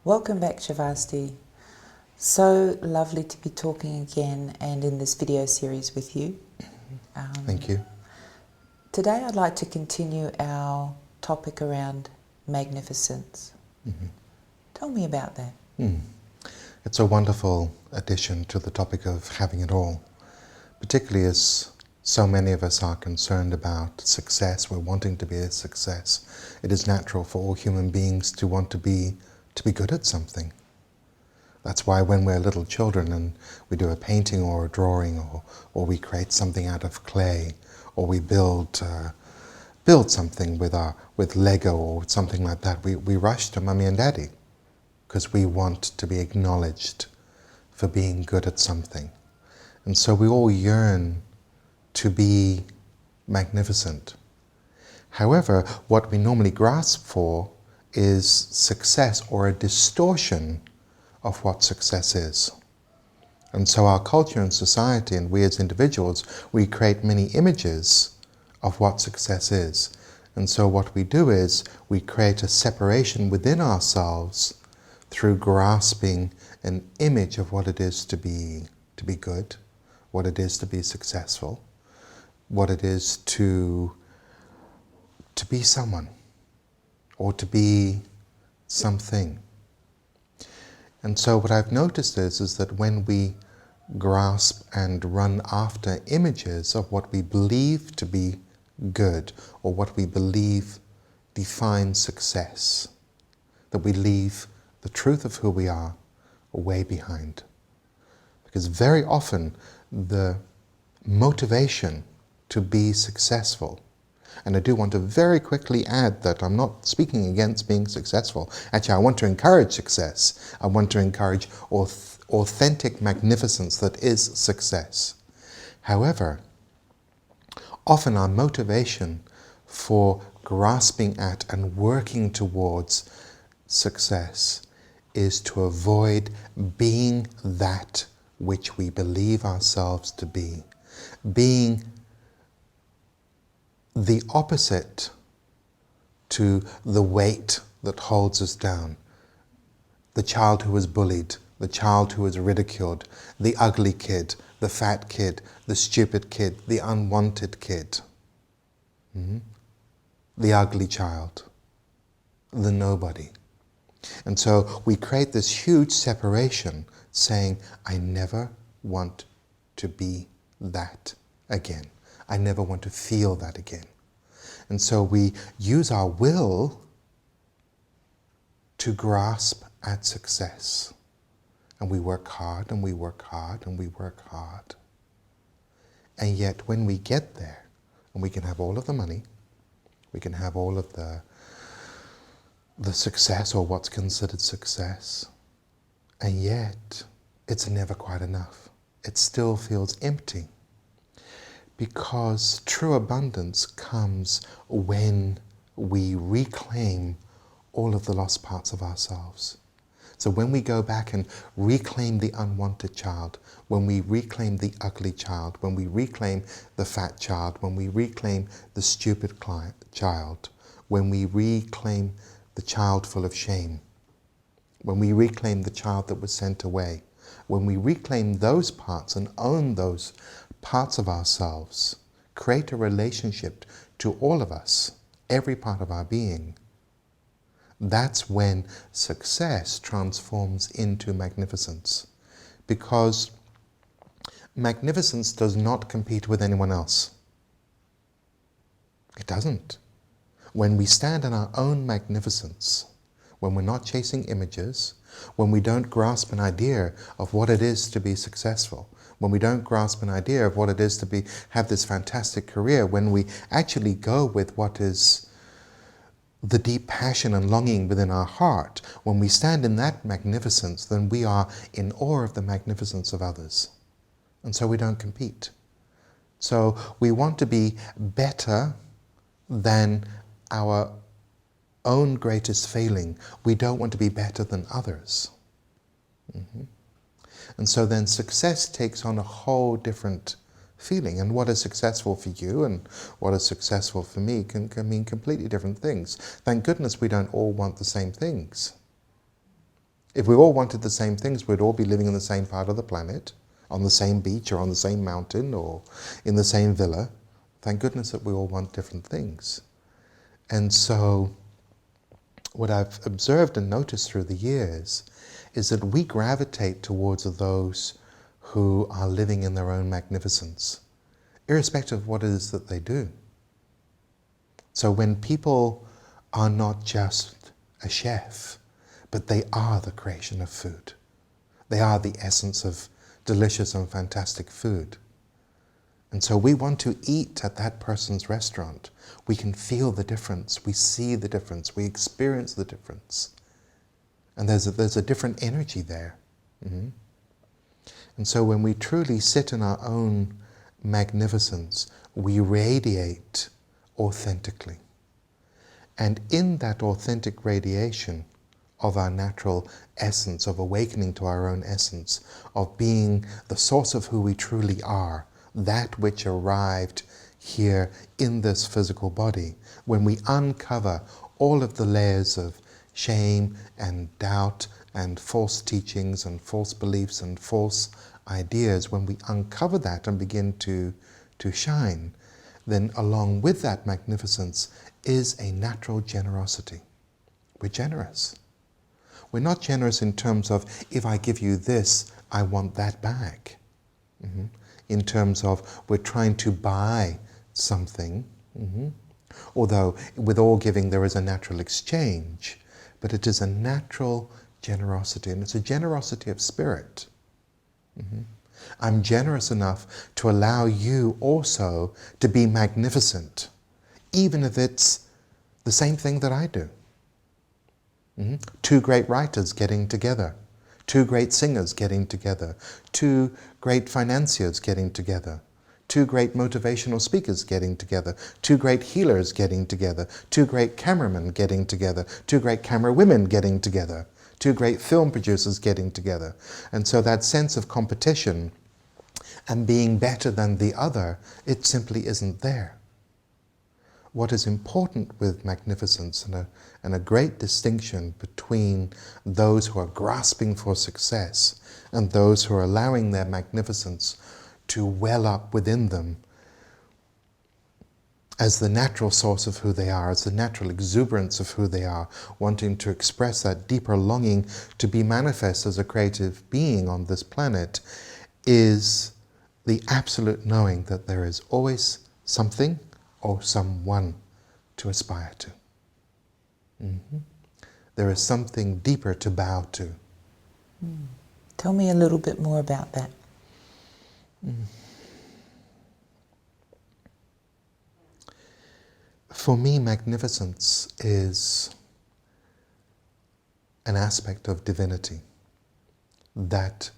Welcome back, Shavasti. So lovely to be talking again and in this video series with you. Thank you. Today I'd like to continue our topic around magnificence. Tell me about that. It's a wonderful addition to the topic of having it all, particularly as so many of us are concerned about success. We're wanting to be a success. It is natural for all human beings to want to be good at something. That's why when we're little children and we do a painting or a drawing or we create something out of clay or we build something with Lego or something like that, we rush to Mummy and Daddy because we want to be acknowledged for being good at something. And so we all yearn to be magnificent. However, what we normally grasp for is success or a distortion of what success is. And so our culture and society and we as individuals, we create many images of what success is. And so what we do is we create a separation within ourselves through grasping an image of what it is to be good, what it is to be successful, what it is to be someone or to be something. And so what I've noticed is that when we grasp and run after images of what we believe to be good or what we believe defines success, that we leave the truth of who we are way behind. Because very often the motivation to be successful, and I do want to very quickly add that I'm not speaking against being successful. Actually, I want to encourage success. I want to encourage authentic magnificence that is success. However, often our motivation for grasping at and working towards success is to avoid being that which we believe ourselves to be, being the opposite to the weight that holds us down. The child who was bullied, the child who was ridiculed, the ugly kid, the fat kid, the stupid kid, the unwanted kid, the ugly child, the nobody. And so we create this huge separation saying, I never want to be that again. I never want to feel that again. And so we use our will to grasp at success. And we work hard and we work hard and we work hard. And yet when we get there, and we can have all of the money, we can have all of the success or what's considered success, and yet it's never quite enough. It still feels empty. Because true abundance comes when we reclaim all of the lost parts of ourselves. So when we go back and reclaim the unwanted child, when we reclaim the ugly child, when we reclaim the fat child, when we reclaim the stupid child, when we reclaim the child full of shame, when we reclaim the child that was sent away, when we reclaim those parts and own those parts of ourselves, create a relationship to all of us, every part of our being, that's when success transforms into magnificence. Because magnificence does not compete with anyone else. It doesn't. When we stand in our own magnificence, when we're not chasing images, when we don't grasp an idea of what it is to be successful, when we don't grasp an idea of what it is to have this fantastic career, when we actually go with what is the deep passion and longing within our heart, when we stand in that magnificence, then we are in awe of the magnificence of others. And so we don't compete. So we want to be better than our own greatest failing. We don't want to be better than others. And so then success takes on a whole different feeling. And what is successful for you and what is successful for me can mean completely different things. Thank goodness we don't all want the same things. If we all wanted the same things, we'd all be living in the same part of the planet, on the same beach or on the same mountain or in the same villa. Thank goodness that we all want different things. And so what I've observed and noticed through the years is that we gravitate towards those who are living in their own magnificence, irrespective of what it is that they do. So when people are not just a chef, but they are the creation of food. They are the essence of delicious and fantastic food. And so we want to eat at that person's restaurant. We can feel the difference, we see the difference, we experience the difference. And there's a different energy there. Mm-hmm. And so when we truly sit in our own magnificence, we radiate authentically. And in that authentic radiation of our natural essence, of awakening to our own essence, of being the source of who we truly are, that which arrived here in this physical body, when we uncover all of the layers of shame and doubt and false teachings and false beliefs and false ideas, when we uncover that and begin to shine, then along with that magnificence is a natural generosity. We're generous. We're not generous in terms of, if I give you this, I want that back. Mm-hmm. In terms of, we're trying to buy something. Mm-hmm. Although with all giving there is a natural exchange, but it is a natural generosity, and it's a generosity of spirit. Mm-hmm. I'm generous enough to allow you also to be magnificent, even if it's the same thing that I do. Mm-hmm. Two great writers getting together, two great singers getting together, two great financiers getting together, two great motivational speakers getting together, two great healers getting together, two great cameramen getting together, two great camera women getting together, two great film producers getting together. And so that sense of competition and being better than the other, it simply isn't there. What is important with magnificence, and a great distinction between those who are grasping for success and those who are allowing their magnificence to well up within them as the natural source of who they are, as the natural exuberance of who they are, wanting to express that deeper longing to be manifest as a creative being on this planet, is the absolute knowing that there is always something or someone to aspire to. Mm-hmm. There is something deeper to bow to. Tell me a little bit more about that. For me, magnificence is an aspect of divinity that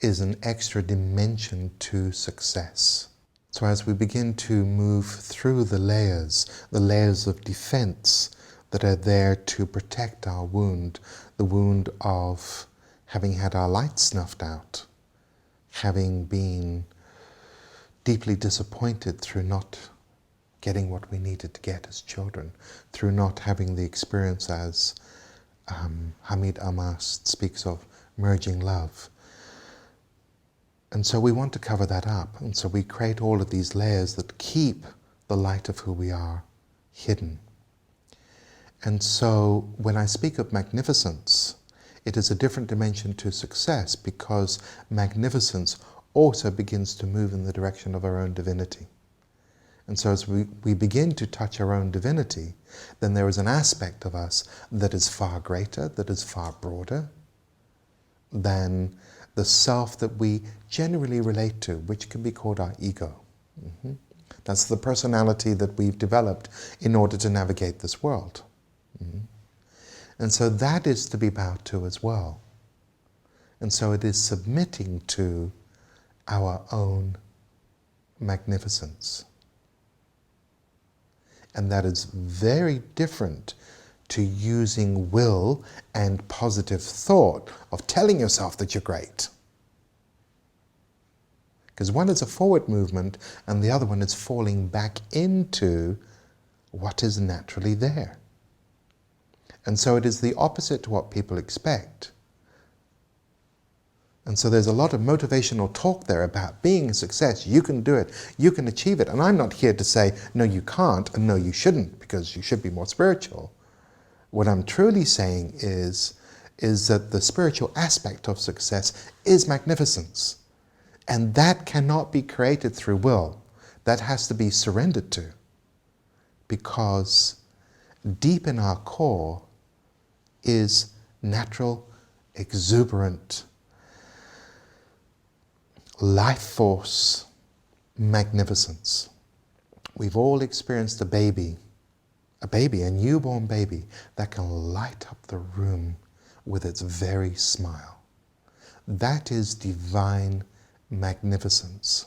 is an extra dimension to success. So as we begin to move through the layers of defense that are there to protect our wound, the wound of having had our light snuffed out, having been deeply disappointed through not getting what we needed to get as children, through not having the experience as Hamid Amas speaks of, merging love. And so we want to cover that up. And so we create all of these layers that keep the light of who we are hidden. And so when I speak of magnificence, it is a different dimension to success, because magnificence also begins to move in the direction of our own divinity. And so as we begin to touch our own divinity, then there is an aspect of us that is far greater, that is far broader than the self that we generally relate to, which can be called our ego. Mm-hmm. That's the personality that we've developed in order to navigate this world. Mm-hmm. And so that is to be bowed to as well. And so it is submitting to our own magnificence. And that is very different to using will and positive thought of telling yourself that you're great. Because one is a forward movement and the other one is falling back into what is naturally there. And so it is the opposite to what people expect. And so there's a lot of motivational talk there about being a success. You can do it. You can achieve it. And I'm not here to say, no, you can't, and no, you shouldn't, because you should be more spiritual. What I'm truly saying is that the spiritual aspect of success is magnificence. And that cannot be created through will. That has to be surrendered to. Because deep in our core is natural, exuberant, life force magnificence. We've all experienced a baby, a newborn baby, that can light up the room with its very smile. That is divine magnificence.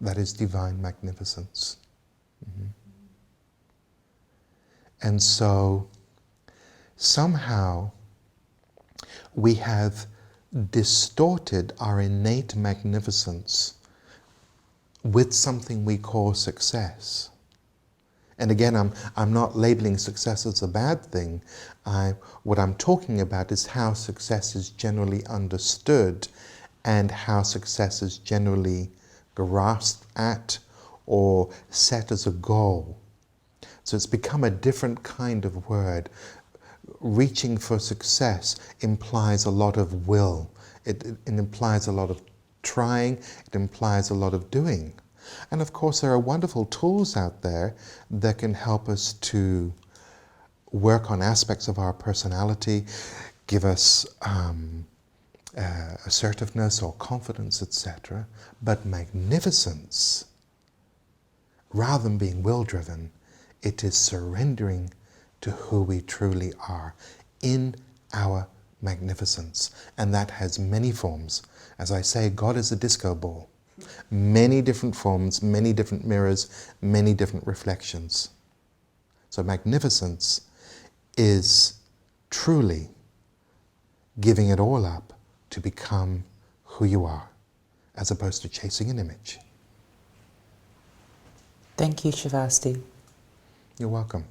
That is divine magnificence. Mm-hmm. And so somehow we have distorted our innate magnificence with something we call success. And again, I'm not labeling success as a bad thing. What I'm talking about is how success is generally understood and how success is generally grasped at or set as a goal. So it's become a different kind of word. Reaching for success implies a lot of will. It implies a lot of trying. It implies a lot of doing. And of course, there are wonderful tools out there that can help us to work on aspects of our personality, give us assertiveness or confidence, etc. But magnificence, rather than being will-driven, it is surrendering to who we truly are in our magnificence. And that has many forms. As I say, God is a disco ball. Many different forms, many different mirrors, many different reflections. So magnificence is truly giving it all up to become who you are, as opposed to chasing an image. Thank you, Shavasti. You're welcome.